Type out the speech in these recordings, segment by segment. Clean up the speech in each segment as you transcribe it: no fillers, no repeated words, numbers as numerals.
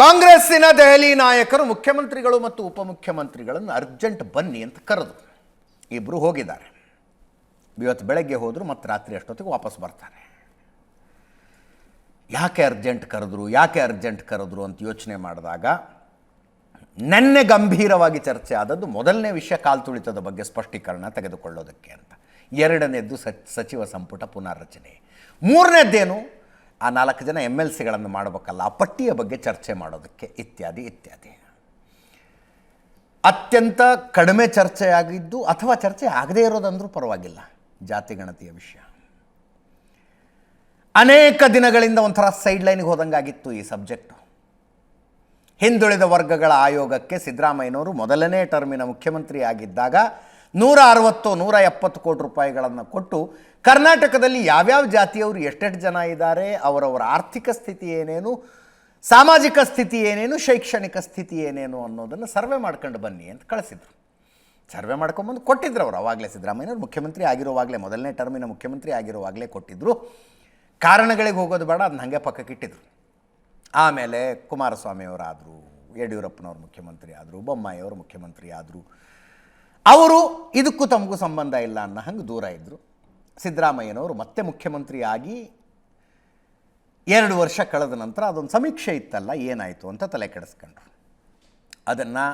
ಕಾಂಗ್ರೆಸ್ಸಿನ ದೆಹಲಿ ನಾಯಕರು ಮುಖ್ಯಮಂತ್ರಿಗಳು ಮತ್ತು ಉಪಮುಖ್ಯಮಂತ್ರಿಗಳನ್ನು ಅರ್ಜೆಂಟ್ ಬನ್ನಿ ಅಂತ ಕರೆದು ಇಬ್ಬರು ಹೋಗಿದ್ದಾರೆ. ಇವತ್ತು ಬೆಳಗ್ಗೆ ಹೋದರು ಮತ್ತು ರಾತ್ರಿ ಅಷ್ಟೊತ್ತಿಗೆ ವಾಪಸ್ ಬರ್ತಾರೆ. ಯಾಕೆ ಅರ್ಜೆಂಟ್ ಕರೆದ್ರು ಅಂತ ಯೋಚನೆ ಮಾಡಿದಾಗ ನೆನ್ನೆ ಗಂಭೀರವಾಗಿ ಚರ್ಚೆ ಆದದ್ದು ಮೊದಲನೇ ವಿಷಯ ಕಾಲ್ತುಳಿತದ ಬಗ್ಗೆ ಸ್ಪಷ್ಟೀಕರಣ ತೆಗೆದುಕೊಳ್ಳೋದಕ್ಕೆ ಅಂತ. ಎರಡನೇದ್ದು ಸಚಿವ ಸಂಪುಟ ಪುನಾರಚನೆ. ಮೂರನೇದ್ದೇನು ಆ 4 ಜನ MLCಗಳನ್ನು ಮಾಡಬೇಕಲ್ಲ, ಆ ಪಟ್ಟಿಯ ಬಗ್ಗೆ ಚರ್ಚೆ ಮಾಡೋದಕ್ಕೆ ಇತ್ಯಾದಿ ಇತ್ಯಾದಿ. ಅತ್ಯಂತ ಕಡಿಮೆ ಚರ್ಚೆಯಾಗಿದ್ದು ಅಥವಾ ಚರ್ಚೆ ಆಗದೇ ಇರೋದಂದ್ರೂ ಪರವಾಗಿಲ್ಲ ಜಾತಿ ಗಣತಿಯ ವಿಷಯ. ಅನೇಕ ದಿನಗಳಿಂದ ಒಂಥರ ಸೈಡ್ಲೈನ್ಗೆ ಹೋದಂಗಾಗಿತ್ತು ಈ ಸಬ್ಜೆಕ್ಟು. ಹಿಂದುಳಿದ ವರ್ಗಗಳ ಆಯೋಗಕ್ಕೆ ಸಿದ್ದರಾಮಯ್ಯನವರು ಮೊದಲನೇ ಟರ್ಮಿನ ಮುಖ್ಯಮಂತ್ರಿ ಆಗಿದ್ದಾಗ 160-170 ಕೋಟಿ ರೂಪಾಯಿಗಳನ್ನು ಕೊಟ್ಟು ಕರ್ನಾಟಕದಲ್ಲಿ ಯಾವ್ಯಾವ ಜಾತಿಯವರು ಎಷ್ಟೆಷ್ಟು ಜನ ಇದ್ದಾರೆ, ಅವರವರ ಆರ್ಥಿಕ ಸ್ಥಿತಿ ಏನೇನು, ಸಾಮಾಜಿಕ ಸ್ಥಿತಿ ಏನೇನು, ಶೈಕ್ಷಣಿಕ ಸ್ಥಿತಿ ಏನೇನು ಅನ್ನೋದನ್ನು ಸರ್ವೆ ಮಾಡ್ಕೊಂಡು ಬನ್ನಿ ಅಂತ ಕಳಿಸಿದ್ರು. ಸರ್ವೆ ಮಾಡ್ಕೊಂಬಂದು ಕೊಟ್ಟಿದ್ರು ಅವರು. ಅವಾಗಲೇ ಸಿದ್ದರಾಮಯ್ಯನವರು ಮುಖ್ಯಮಂತ್ರಿ ಆಗಿರುವಾಗಲೇ, ಮೊದಲನೇ ಟರ್ಮಿನ ಮುಖ್ಯಮಂತ್ರಿ ಆಗಿರುವಾಗಲೇ ಕೊಟ್ಟಿದ್ದರು. ಕಾರಣಗಳಿಗೆ ಹೋಗೋದು ಬೇಡ, ಅದನ್ನ ಹಾಗೆ ಪಕ್ಕಕ್ಕಿಟ್ಟಿದ್ರು. ಆಮೇಲೆ ಕುಮಾರಸ್ವಾಮಿಯವರಾದರು, ಯಡಿಯೂರಪ್ಪನವರು ಮುಖ್ಯಮಂತ್ರಿ ಆದರು, ಬೊಮ್ಮಾಯಿಯವರು ಮುಖ್ಯಮಂತ್ರಿ ಆದರು. ಅವರು ಇದಕ್ಕೂ ತಮಗೂ ಸಂಬಂಧ ಇಲ್ಲ ಅನ್ನೋ ಹಂಗೆ ದೂರ ಇದ್ದರು. ಸಿದ್ದರಾಮಯ್ಯನವರು ಮತ್ತೆ ಮುಖ್ಯಮಂತ್ರಿ ಆಗಿ 2 ವರ್ಷ ಕಳೆದ ನಂತರ ಅದೊಂದು ಸಮೀಕ್ಷೆ ಇತ್ತಲ್ಲ, ಏನಾಯಿತು ಅಂತ ತಲೆ ಕೆಡಿಸ್ಕೊಂಡ್ರು. ಅದನ್ನು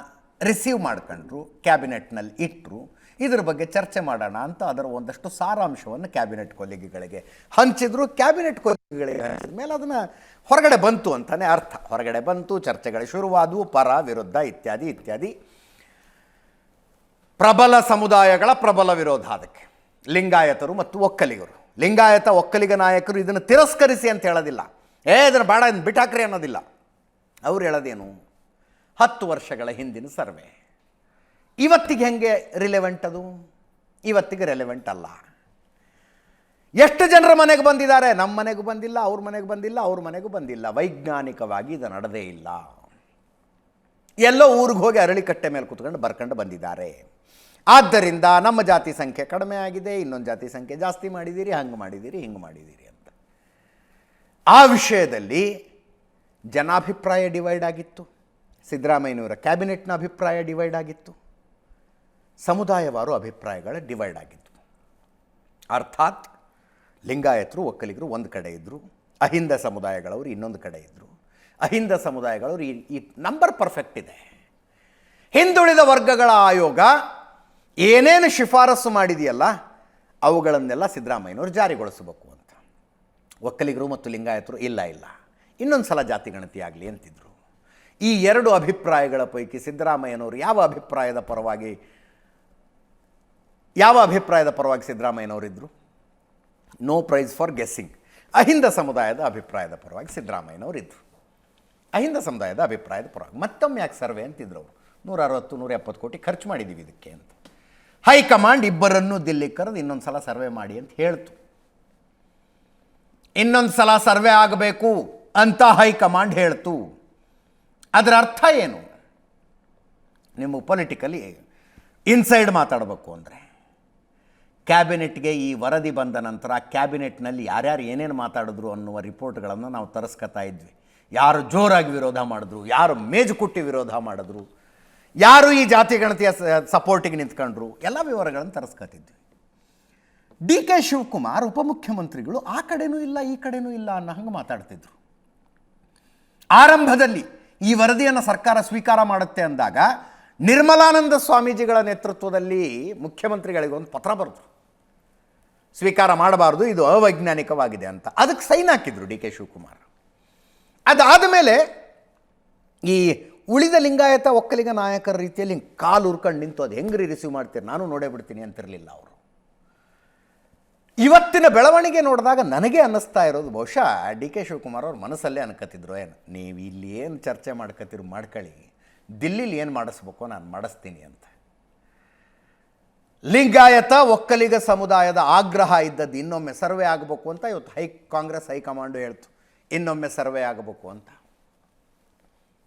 ರಿಸೀವ್ ಮಾಡ್ಕೊಂಡ್ರು, ಕ್ಯಾಬಿನೆಟ್ನಲ್ಲಿ ಇಟ್ಟರು. ಇದ್ರ ಬಗ್ಗೆ ಚರ್ಚೆ ಮಾಡೋಣ ಅಂತ ಅದರ ಒಂದಷ್ಟು ಸಾರಾಂಶವನ್ನು ಕ್ಯಾಬಿನೆಟ್ ಕೊಲಿಗೆಗಳಿಗೆ ಹಂಚಿದ್ರು. ಕ್ಯಾಬಿನೆಟ್ ಕೊಲಿಗೆಗಳಿಗೆ ಹಂಚಿದ ಮೇಲೆ ಅದನ್ನು ಹೊರಗಡೆ ಬಂತು ಅಂತಲೇ ಅರ್ಥ. ಹೊರಗಡೆ ಬಂತು, ಚರ್ಚೆಗಳು ಶುರುವಾದವು, ಪರ ವಿರುದ್ಧ ಇತ್ಯಾದಿ ಇತ್ಯಾದಿ. ಪ್ರಬಲ ಸಮುದಾಯಗಳ ಪ್ರಬಲ ವಿರೋಧ ಅದಕ್ಕೆ. ಲಿಂಗಾಯತರು ಮತ್ತು ಒಕ್ಕಲಿಗರು. ಲಿಂಗಾಯತ ಒಕ್ಕಲಿಗ ನಾಯಕರು ಇದನ್ನು ತಿರಸ್ಕರಿಸಿ ಅಂತ ಹೇಳೋದಿಲ್ಲ, ಇದನ್ನು ಬೇಡ ಬಿಟ್ಟಾಕ್ರಿ ಅನ್ನೋದಿಲ್ಲ. ಅವ್ರು ಹೇಳೋದೇನು, 10 ವರ್ಷಗಳ ಹಿಂದಿನ ಸರ್ವೆ ಇವತ್ತಿಗೆ ಹೆಂಗೆ ರಿಲೆವೆಂಟ್? ಅದು ಇವತ್ತಿಗೆ ರೆಲೆವೆಂಟ್ ಅಲ್ಲ. ಎಷ್ಟು ಜನರ ಮನೆಗೆ ಬಂದಿದ್ದಾರೆ? ನಮ್ಮ ಮನೆಗೂ ಬಂದಿಲ್ಲ, ಅವ್ರ ಮನೆಗೆ ಬಂದಿಲ್ಲ, ಅವ್ರ ಮನೆಗೂ ಬಂದಿಲ್ಲ. ವೈಜ್ಞಾನಿಕವಾಗಿ ಇದು ನಡೆದೇ ಇಲ್ಲ. ಎಲ್ಲೋ ಊರಿಗೆ ಹೋಗಿ ಅರಳಿಕಟ್ಟೆ ಮೇಲೆ ಕೂತ್ಕೊಂಡು ಬರ್ಕೊಂಡು ಬಂದಿದ್ದಾರೆ. ಆದ್ದರಿಂದ ನಮ್ಮ ಜಾತಿ ಸಂಖ್ಯೆ ಕಡಿಮೆ ಆಗಿದೆ, ಇನ್ನೊಂದು ಜಾತಿ ಸಂಖ್ಯೆ ಜಾಸ್ತಿ ಮಾಡಿದ್ದೀರಿ, ಹಂಗೆ ಮಾಡಿದ್ದೀರಿ, ಹಿಂಗೆ ಮಾಡಿದ್ದೀರಿ ಅಂತ. ಆ ವಿಷಯದಲ್ಲಿ ಜನಾಭಿಪ್ರಾಯ ಡಿವೈಡ್ ಆಗಿತ್ತು. ಸಿದ್ದರಾಮಯ್ಯನವರ ಕ್ಯಾಬಿನೆಟ್ನ ಅಭಿಪ್ರಾಯ ಡಿವೈಡ್ ಆಗಿತ್ತು. ಸಮುದಾಯವಾರು ಅಭಿಪ್ರಾಯಗಳ ಡಿವೈಡ್ ಆಗಿತ್ತು. ಅರ್ಥಾತ್ ಲಿಂಗಾಯತರು ಒಕ್ಕಲಿಗರು ಒಂದು ಕಡೆ ಇದ್ದರು, ಅಹಿಂದ ಸಮುದಾಯಗಳವರು ಇನ್ನೊಂದು ಕಡೆ ಇದ್ದರು. ಅಹಿಂದ ಸಮುದಾಯಗಳವರು ಈ ನಂಬರ್ ಪರ್ಫೆಕ್ಟ್ ಇದೆ. ಹಿಂದುಳಿದ ವರ್ಗಗಳ ಆಯೋಗ ಏನೇನು ಶಿಫಾರಸು ಮಾಡಿದೆಯಲ್ಲ ಅವುಗಳನ್ನೆಲ್ಲ ಸಿದ್ದರಾಮಯ್ಯನವರು ಜಾರಿಗೊಳಿಸಬೇಕು ಅಂತ. ಒಕ್ಕಲಿಗರು ಮತ್ತು ಲಿಂಗಾಯತರು ಇಲ್ಲ ಇನ್ನೊಂದು ಸಲ ಜಾತಿ ಗಣತಿ ಆಗಲಿ ಅಂತಿದ್ರು. ಈ 2 ಅಭಿಪ್ರಾಯಗಳ ಪೈಕಿ ಸಿದ್ದರಾಮಯ್ಯನವರು ಯಾವ ಅಭಿಪ್ರಾಯದ ಪರವಾಗಿ ಸಿದ್ದರಾಮಯ್ಯನವರಿದ್ದರು? No prize for guessing. Ahinda ಸಮುದಾಯದ ಅಭಿಪ್ರಾಯದ ಪರವಾಗಿ ಸಿದ್ದರಾಮಯ್ಯನವರಿದ್ದರು. ಅಹಿಂದ ಸಮುದಾಯದ ಅಭಿಪ್ರಾಯದ ಪರವಾಗಿ ಮತ್ತೊಮ್ಮೆ ಯಾಕೆ ಸರ್ವೆ ಅಂತಿದ್ರು ಅವರು. 160-170 ಕೋಟಿ ಖರ್ಚು ಮಾಡಿದ್ದೀವಿ ಇದಕ್ಕೆ ಅಂತ. ಹೈಕಮಾಂಡ್ ಇಬ್ಬರನ್ನೂ ದಿಲ್ಲಿಗೆ ಕರೆದು ಇನ್ನೊಂದು ಸಲ ಸರ್ವೆ ಮಾಡಿ ಅಂತ ಹೇಳ್ತು. ಇನ್ನೊಂದು ಸಲ ಸರ್ವೆ ಆಗಬೇಕು ಅಂತ ಹೈಕಮಾಂಡ್ ಹೇಳ್ತು. ಅದರ ಅರ್ಥ ಏನು? ನಿಮಗೆ ಪೊಲಿಟಿಕಲಿ ಇನ್ಸೈಡ್ ಮಾತಾಡಬೇಕು ಅಂದರೆ, ಕ್ಯಾಬಿನೆಟ್ಗೆ ಈ ವರದಿ ಬಂದ ನಂತರ ಕ್ಯಾಬಿನೆಟ್ನಲ್ಲಿ ಯಾರ್ಯಾರು ಏನೇನು ಮಾತಾಡಿದ್ರು ಅನ್ನುವ ರಿಪೋರ್ಟ್ಗಳನ್ನು ನಾವು ತರಿಸ್ಕೊತಾ ಇದ್ವಿ. ಯಾರು ಜೋರಾಗಿ ವಿರೋಧ ಮಾಡಿದ್ರು, ಯಾರು ಮೇಜು ಕುಟ್ಟಿ ವಿರೋಧ ಮಾಡಿದ್ರು, ಯಾರು ಈ ಜಾತಿ ಗಣತಿಯ ಸಪೋರ್ಟಿಗೆ ನಿಂತ್ಕೊಂಡ್ರು, ಎಲ್ಲ ವಿವರಗಳನ್ನು ತರಿಸ್ಕೊತಿದ್ವಿ. DK ಶಿವಕುಮಾರ್ ಉಪಮುಖ್ಯಮಂತ್ರಿಗಳು ಆ ಕಡೆನೂ ಇಲ್ಲ ಈ ಕಡೆನೂ ಇಲ್ಲ ಅನ್ನೋ ಹಂಗೆ ಮಾತಾಡ್ತಿದ್ರು. ಆರಂಭದಲ್ಲಿ ಈ ವರದಿಯನ್ನು ಸರ್ಕಾರ ಸ್ವೀಕಾರ ಮಾಡುತ್ತೆ ಅಂದಾಗ ನಿರ್ಮಲಾನಂದ ಸ್ವಾಮೀಜಿಗಳ ನೇತೃತ್ವದಲ್ಲಿ ಮುಖ್ಯಮಂತ್ರಿಗಳಿಗೆ ಒಂದು ಪತ್ರ ಬರೆದ್ರು, ಸ್ವೀಕಾರ ಮಾಡಬಾರ್ದು, ಇದು ಅವೈಜ್ಞಾನಿಕವಾಗಿದೆ ಅಂತ. ಅದಕ್ಕೆ ಸೈನ್ ಹಾಕಿದ್ರು DK ಶಿವಕುಮಾರ್. ಅದಾದ ಮೇಲೆ ಈ ಉಳಿದ ಲಿಂಗಾಯತ ಒಕ್ಕಲಿಗ ನಾಯಕರ ರೀತಿಯಲ್ಲಿ ಕಾಲು ಉರ್ಕೊಂಡು ನಿಂತು ಅದು ಹೆಂಗ್ರಿ ರಿಸೀವ್ ಮಾಡ್ತೀರಿ, ನಾನು ನೋಡೇ ಬಿಡ್ತೀನಿ ಅಂತಿರಲಿಲ್ಲ ಅವರು. ಇವತ್ತಿನ ಬೆಳವಣಿಗೆ ನೋಡಿದಾಗ ನನಗೆ ಅನ್ನಿಸ್ತಾ ಇರೋದು, ಬಹುಶಃ DK ಶಿವಕುಮಾರ್ ಅವ್ರ ಮನಸ್ಸಲ್ಲೇ ಅನ್ಕೋತಿದ್ರು, ಏನು ನೀವು ಇಲ್ಲಿ ಏನು ಚರ್ಚೆ ಮಾಡ್ಕೋತಿರು ಮಾಡ್ಕೊಳ್ಳಿ, ದಿಲ್ಲಿಲಿ ಏನು ಮಾಡಿಸ್ಬೇಕು ನಾನು ಮಾಡಿಸ್ತೀನಿ ಅಂತ. ಲಿಂಗಾಯತ ಒಕ್ಕಲಿಗ ಸಮುದಾಯದ ಆಗ್ರಹ ಇದ್ದದ್ದು ಇನ್ನೊಮ್ಮೆ ಸರ್ವೆ ಆಗಬೇಕು ಅಂತ ಇವತ್ತು ಕಾಂಗ್ರೆಸ್ ಹೈಕಮಾಂಡು ಹೇಳ್ತು, ಇನ್ನೊಮ್ಮೆ ಸರ್ವೆ ಆಗಬೇಕು ಅಂತ.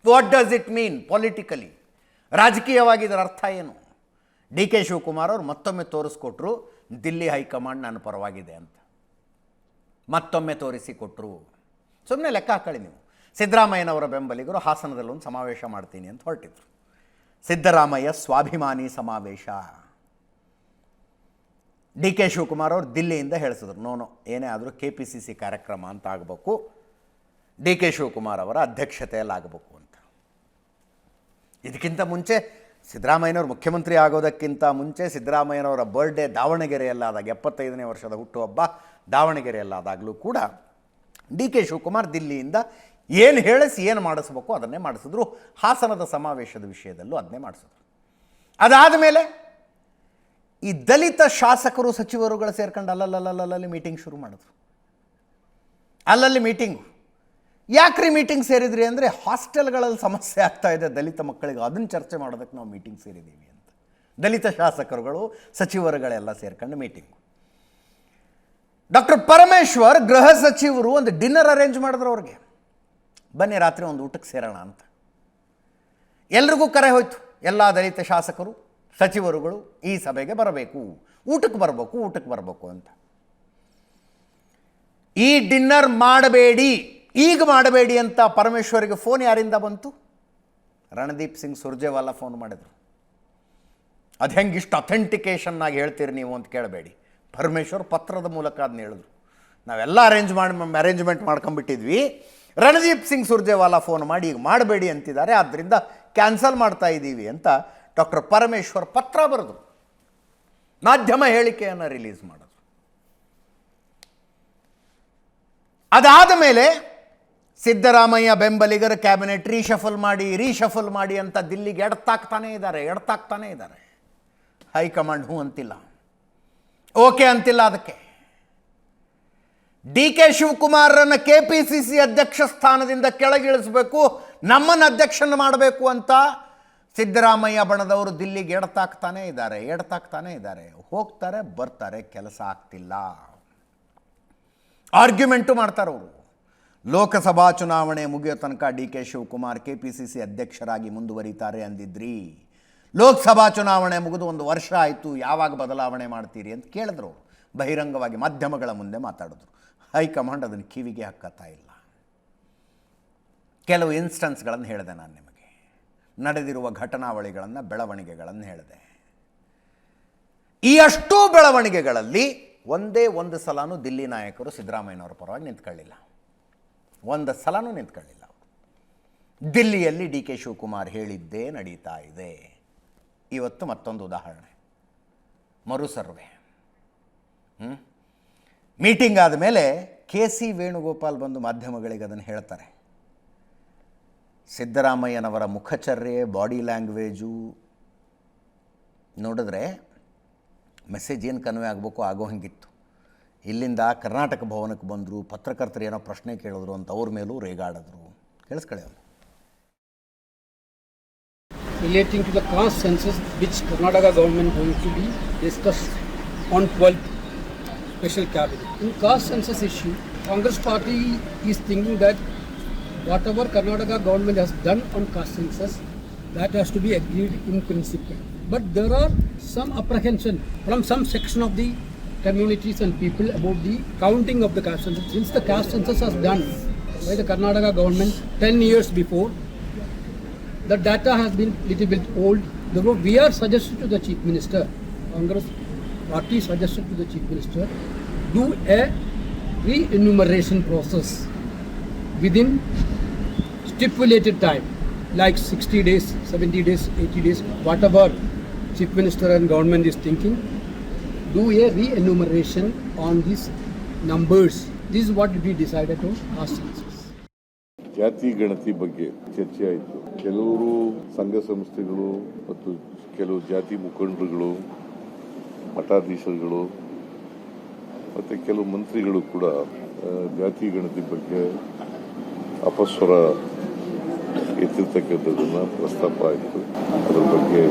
What does it mean politically? ರಾಜಕೀಯವಾಗಿ ಇದರ ಅರ್ಥ ಏನು? DK ಶಿವಕುಮಾರ್ ಅವರು ಮತ್ತೊಮ್ಮೆ ತೋರಿಸ್ಕೊಟ್ರು ದಿಲ್ಲಿ ಹೈಕಮಾಂಡ್ ನನ್ನ ಪರವಾಗಿದೆ ಅಂತ. ಮತ್ತೊಮ್ಮೆ ತೋರಿಸಿಕೊಟ್ರು. ಸುಮ್ಮನೆ ಲೆಕ್ಕ ಹಾಕೊಳ್ಳಿ ನೀವು. ಸಿದ್ದರಾಮಯ್ಯನವರ ಬೆಂಬಲಿಗರು ಹಾಸನದಲ್ಲೊಂದು ಸಮಾವೇಶ ಮಾಡ್ತೀನಿ ಅಂತ ಹೊರಟಿದ್ರು. ಸಿದ್ದರಾಮಯ್ಯ ಸ್ವಾಭಿಮಾನಿ ಸಮಾವೇಶ. ಡಿ ಕೆ ಶಿವಕುಮಾರ್ ಅವರು ದಿಲ್ಲಿಯಿಂದ ಹೇಳಿಸಿದ್ರು, ನೋ ಏನೇ ಆದರೂ KPCC ಕಾರ್ಯಕ್ರಮ ಅಂತ ಆಗಬೇಕು, ಡಿ ಕೆ ಶಿವಕುಮಾರ್ ಅವರ ಅಧ್ಯಕ್ಷತೆಯಲ್ಲಿ ಆಗಬೇಕು ಅಂತ. ಇದಕ್ಕಿಂತ ಮುಂಚೆ ಸಿದ್ದರಾಮಯ್ಯನವರು ಮುಖ್ಯಮಂತ್ರಿ ಆಗೋದಕ್ಕಿಂತ ಮುಂಚೆ ಸಿದ್ದರಾಮಯ್ಯನವರ ಬರ್ಡೇ ದಾವಣಗೆರೆಯಲ್ಲಾದಾಗ 75ನೇ ವರ್ಷದ ಹುಟ್ಟುಹಬ್ಬ ದಾವಣಗೆರೆಯಲ್ಲಾದಾಗಲೂ ಕೂಡ ಡಿ ಕೆ ಶಿವಕುಮಾರ್ ದಿಲ್ಲಿಯಿಂದ ಏನು ಹೇಳಿಸಿ ಏನು ಮಾಡಿಸ್ಬೇಕು ಅದನ್ನೇ ಮಾಡಿಸಿದ್ರು. ಹಾಸನದ ಸಮಾವೇಶದ ವಿಷಯದಲ್ಲೂ ಅದನ್ನೇ ಮಾಡಿಸಿದ್ರು. ಅದಾದ ಮೇಲೆ ಈ ದಲಿತ ಶಾಸಕರು ಸಚಿವರುಗಳು ಸೇರ್ಕೊಂಡು ಅಲ್ಲಲ್ಲಿ ಮೀಟಿಂಗ್ ಶುರು ಮಾಡಿದ್ರು. ಅಲ್ಲಲ್ಲಿ ಮೀಟಿಂಗು. ಯಾಕ್ರಿ ಮೀಟಿಂಗ್ ಸೇರಿದ್ರಿ ಅಂದರೆ ಹಾಸ್ಟೆಲ್ಗಳಲ್ಲಿ ಸಮಸ್ಯೆ ಆಗ್ತಾ ಇದೆ ದಲಿತ ಮಕ್ಕಳಿಗೆ, ಅದನ್ನು ಚರ್ಚೆ ಮಾಡೋದಕ್ಕೆ ನಾವು ಮೀಟಿಂಗ್ ಸೇರಿದ್ದೀವಿ ಅಂತ. ದಲಿತ ಶಾಸಕರುಗಳು ಸಚಿವರುಗಳೆಲ್ಲ ಸೇರ್ಕೊಂಡು ಮೀಟಿಂಗು. ಡಾಕ್ಟರ್ ಪರಮೇಶ್ವರ್ ಗೃಹ ಸಚಿವರು ಒಂದು ಡಿನ್ನರ್ ಅರೇಂಜ್ ಮಾಡಿದ್ರು ಅವ್ರಿಗೆ, ಬನ್ನಿ ರಾತ್ರಿ ಒಂದು ಊಟಕ್ಕೆ ಸೇರೋಣ ಅಂತ. ಎಲ್ರಿಗೂ ಕರೆ ಹೋಯ್ತು. ಎಲ್ಲ ದಲಿತ ಶಾಸಕರು ಸಚಿವರುಗಳು ಈ ಸಭೆಗೆ ಬರಬೇಕು, ಊಟಕ್ಕೆ ಬರಬೇಕು ಅಂತ. ಈ ಡಿನ್ನರ್ ಮಾಡಬೇಡಿ, ಈಗ ಮಾಡಬೇಡಿ ಅಂತ ಪರಮೇಶ್ವರಿಗೆ ಫೋನ್ ಯಾರಿಂದ ಬಂತು? ರಣದೀಪ್ ಸಿಂಗ್ ಸುರ್ಜೇವಾಲಾ ಫೋನ್ ಮಾಡಿದ್ರು. ಅದು ಹೆಂಗೆ ಇಷ್ಟು ಅಥೆಂಟಿಕೇಶನ್ನಾಗಿ ಹೇಳ್ತೀರಿ ನೀವು ಅಂತ ಕೇಳಬೇಡಿ. ಪರಮೇಶ್ವರ್ ಪತ್ರದ ಮೂಲಕ ಅದನ್ನ ಹೇಳಿದ್ರು. ನಾವೆಲ್ಲ ಅರೇಂಜ್ಮೆಂಟ್ ಮಾಡ್ಕೊಂಡ್ಬಿಟ್ಟಿದ್ವಿ, ರಣದೀಪ್ ಸಿಂಗ್ ಸುರ್ಜೇವಾಲಾ ಫೋನ್ ಮಾಡಿ ಈಗ ಮಾಡಬೇಡಿ ಅಂತಿದ್ದಾರೆ, ಆದ್ದರಿಂದ ಕ್ಯಾನ್ಸಲ್ ಮಾಡ್ತಾ ಇದ್ದೀವಿ ಅಂತ ಡಾಕ್ಟರ್ ಪರಮೇಶ್ವರ್ ಪತ್ರ ಬರೆದು ಮಾಧ್ಯಮ ಹೇಳಿಕೆಯನ್ನು ರಿಲೀಸ್ ಮಾಡಿದ್ರು. ಅದಾದ ಮೇಲೆ ಸಿದ್ದರಾಮಯ್ಯ ಬೆಂಬಲಿಗರ ಕ್ಯಾಬಿನೆಟ್ ರೀಶಫಲ್ ಮಾಡಿ ಅಂತ ದಿಲ್ಲಿಗೆ ಎಡ್ತಾಕ್ತಾನೇ ಇದ್ದಾರೆ. ಹೈಕಮಾಂಡ್ ಹೂ ಅಂತಿಲ್ಲ, ಓಕೆ ಅಂತಿಲ್ಲ. ಅದಕ್ಕೆ ಡಿ ಕೆ ಶಿವಕುಮಾರರನ್ನು KPCC ಅಧ್ಯಕ್ಷ ಸ್ಥಾನದಿಂದ ಕೆಳಗಿಳಿಸಬೇಕು, ನಮ್ಮನ್ನು ಅಧ್ಯಕ್ಷನ ಮಾಡಬೇಕು ಅಂತ ಸಿದ್ದರಾಮಯ್ಯ ಬಣದವರು ದಿಲ್ಲಿಗೆ ಎಡ್ತಾಕ್ತಾನೇ ಇದ್ದಾರೆ. ಹೋಗ್ತಾರೆ ಬರ್ತಾರೆ, ಕೆಲಸ ಆಗ್ತಿಲ್ಲ. ಆರ್ಗ್ಯುಮೆಂಟು ಮಾಡ್ತಾರೆ ಅವರು. ಲೋಕಸಭಾ ಚುನಾವಣೆ ಮುಗಿಯೋ ತನಕ ಡಿ ಕೆ ಶಿವಕುಮಾರ್ KPCC ಅಧ್ಯಕ್ಷರಾಗಿ ಮುಂದುವರಿತಾರೆ ಅಂದಿದ್ರಿ. ಲೋಕಸಭಾ ಚುನಾವಣೆ ಮುಗಿದು 1 ವರ್ಷ ಆಯಿತು, ಯಾವಾಗ ಬದಲಾವಣೆ ಮಾಡ್ತೀರಿ ಅಂತ ಕೇಳಿದ್ರು. ಬಹಿರಂಗವಾಗಿ ಮಾಧ್ಯಮಗಳ ಮುಂದೆ ಮಾತಾಡಿದ್ರು. ಹೈಕಮಾಂಡ್ ಅದನ್ನು ಕಿವಿಗೆ ಹಾಕತ್ತಾ ಇಲ್ಲ. ಕೆಲವು ಇನ್ಸ್ಟೆನ್ಸ್ಗಳನ್ನು ಹೇಳಿದೆ ನಾನು ನಿಮಗೆ, ನಡೆದಿರುವ ಬೆಳವಣಿಗೆಗಳನ್ನು ಹೇಳಿದೆ. ಈ ಅಷ್ಟೂ ಬೆಳವಣಿಗೆಗಳಲ್ಲಿ ಒಂದೇ ಒಂದು ಸಲನೂ ದಿಲ್ಲಿ ನಾಯಕರು ಸಿದ್ದರಾಮಯ್ಯನವರ ಪರವಾಗಿ ನಿಂತ್ಕೊಳ್ಳಿಲ್ಲ. ಒಂದು ಸಲನೂ ನಿಂತ್ಕೊಳ್ಳಿಲ್ಲ. ದಿಲ್ಲಿಯಲ್ಲಿ ಡಿ ಕೆ ಶಿವಕುಮಾರ್ ಹೇಳಿದ್ದೇ ನಡೀತಾ ಇದೆ. ಇವತ್ತು ಮತ್ತೊಂದು ಉದಾಹರಣೆ, ಮರು ಸರ್ವೆ. ಮೀಟಿಂಗ್ ಆದಮೇಲೆ KC ವೇಣುಗೋಪಾಲ್ ಬಂದು ಮಾಧ್ಯಮಗಳಿಗೆ ಅದನ್ನು ಹೇಳ್ತಾರೆ. ಸಿದ್ದರಾಮಯ್ಯನವರ ಮುಖಚರ್ಯೆ, ಬಾಡಿ ಲ್ಯಾಂಗ್ವೇಜು ನೋಡಿದ್ರೆ ಮೆಸೇಜ್ ಏನು ಕನ್ವೆ ಆಗಬೇಕು ಆಗೋ ಹಂಗಿತ್ತು. ಇಲ್ಲಿಂದ ಕರ್ನಾಟಕ ಭವನಕ್ಕೆ ಬಂದರು, ಪತ್ರಕರ್ತರು ಏನೋ ಪ್ರಶ್ನೆ ಕೇಳಿದ್ರು ಅಂತ ಅವ್ರ ಮೇಲೂ ರೇಗಾಡಿದ್ರು. ಕೇಳಿಸ್ಕೊಳ್ಳಿ ಅವರು. Relating to the caste census which Karnataka government going to be discussed on 12th special cabinet. In caste census issue, Congress party is thinking that whatever Karnataka government has done on caste census, that has to be agreed in principle. But there are some apprehension from some section of the communities and people about the counting of the caste census. Since the caste census was done by the Karnataka government 10 years before, the data has been little bit old. Therefore, we are suggested to the Chief Minister, Congress party suggested to the Chief Minister, do a re-enumeration process within stipulated time, like 60 days, 70 days, 80 days, whatever Chief Minister and government is thinking, do a re-enumeration on these numbers. This is what we decided on caste census. ಜಾತಿ ಗಣತಿ ಬಗ್ಗೆ ಚರ್ಚೆ ಆಯಿತು. ಕೆಲವರು ಸಂಘ ಸಂಸ್ಥೆಗಳು ಮತ್ತು ಕೆಲವು ಜಾತಿ ಮುಖಂಡರುಗಳು, ಮಠಾಧೀಶರುಗಳು ಮತ್ತು ಕೆಲವು ಮಂತ್ರಿಗಳು ಕೂಡ ಜಾತಿ ಗಣತಿ ಬಗ್ಗೆ ಅಪಸ್ವರ ಎತ್ತಿರ್ತಕ್ಕಂಥದ್ದನ್ನು ಪ್ರಸ್ತಾಪ ಆಯಿತು. ಅದರ ಬಗ್ಗೆ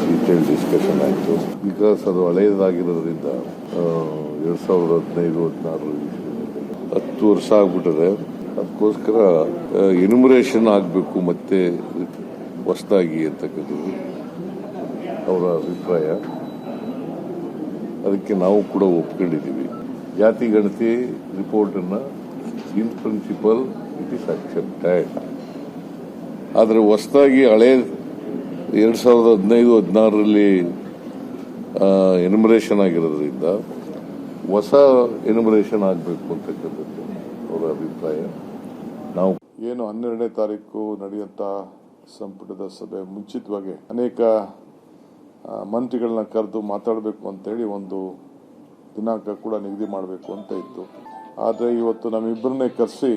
ಡೀಟೇಲ್ ಡಿಸ್ಕಷನ್ ಆಯಿತು. ಬಿಕಾಸ್ ಅದು ಹಳೆಯದಾಗಿರೋದ್ರಿಂದ 2015-16 10 ವರ್ಷ ಆಗ್ಬಿಟ್ಟಿದೆ. ಅದಕ್ಕೋಸ್ಕರ ಎನ್ಯುಮರೇಷನ್ ಆಗಬೇಕು ಮತ್ತೆ ಹೊಸದಾಗಿ ಅಂತಕ್ಕಂಥದ್ದು ಅವರ ಅಭಿಪ್ರಾಯ. ಅದಕ್ಕೆ ನಾವು ಕೂಡ ಒಪ್ಕೊಂಡಿದ್ದೀವಿ. ಜಾತಿ ಗಣತಿ ರಿಪೋರ್ಟನ್ನು in principle it is accepted. ಆದರೆ ಹೊಸದಾಗಿ ಹಳೆ 2015-16ರಲ್ಲಿ ಎನ್ಯುಮರೇಷನ್ ಆಗಿರೋದ್ರಿಂದ ಹೊಸ ಎನ್ಯುಮರೇಷನ್ ಆಗಬೇಕು ಅಂತಕ್ಕಂಥದ್ದು ಅವರ ಅಭಿಪ್ರಾಯ. ನಾವು ಏನು 12ನೇ ತಾರೀಕು ನಡೆಯುವಂಥ ಸಂಪುಟದ ಸಭೆ ಮುಂಚಿತವಾಗಿ ಅನೇಕ ಮಂತ್ರಿಗಳನ್ನ ಕರೆದು ಮಾತಾಡಬೇಕು ಅಂತೇಳಿ ಒಂದು ದಿನಾಂಕ ಕೂಡ ನಿಗದಿ ಮಾಡಬೇಕು ಅಂತ ಇತ್ತು. ಆದರೆ ಇವತ್ತು ನಮ್ಮಿಬ್ಬರನ್ನೇ ಕರೆಸಿ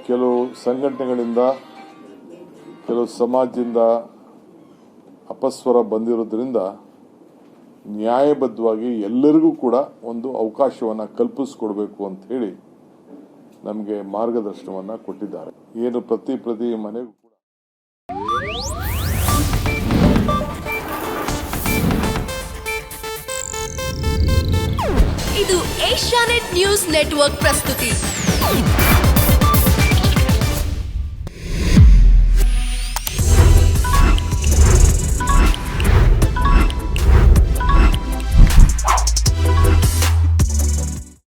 ಕೆಲವು ಸಂಘಟನೆಗಳಿಂದ ಕೆಲವು ಸಮಾಜದಿಂದ ಅಪಸ್ವರ ಬಂದಿರೋದ್ರಿಂದ ನ್ಯಾಯಬದ್ಧವಾಗಿ ಎಲ್ಲರಿಗೂ ಕೂಡ ಒಂದು ಅವಕಾಶವನ್ನು ಕಲ್ಪಿಸಿಕೊಡ್ಬೇಕು ಅಂತ ಹೇಳಿ ನಮಗೆ ಮಾರ್ಗದರ್ಶನವನ್ನು ಕೊಟ್ಟಿದ್ದಾರೆ. ಏನು ಪ್ರತಿ ಮನೆಗೂ ಕೂಡ ಇದು ಏಷ್ಯಾನೆಟ್ ನ್ಯೂಸ್ ನೆಟ್ವರ್ಕ್ ಪ್ರಸ್ತುತಿ.